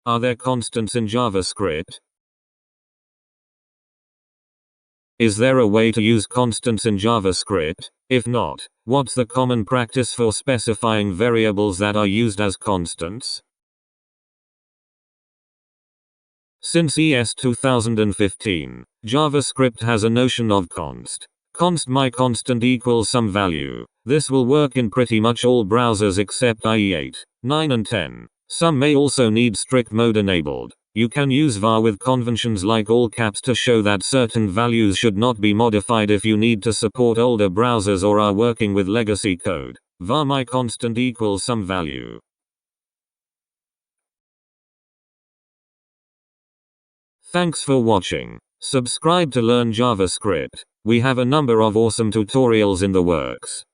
Are there constants in JavaScript? Is there a way to use constants in JavaScript? If not, what's the common practice for specifying variables that are used as constants? Since ES 2015, JavaScript has a notion of const. Const my constant equals some value. This will work in pretty much all browsers except IE 8, 9 and 10. Some may also need strict mode enabled. You can use var with conventions like all caps to show that certain values should not be modified if you need to support older browsers or are working with legacy code. Var my constant equals some value. Thanks for watching. Subscribe to learn JavaScript. We have a number of awesome tutorials in the works.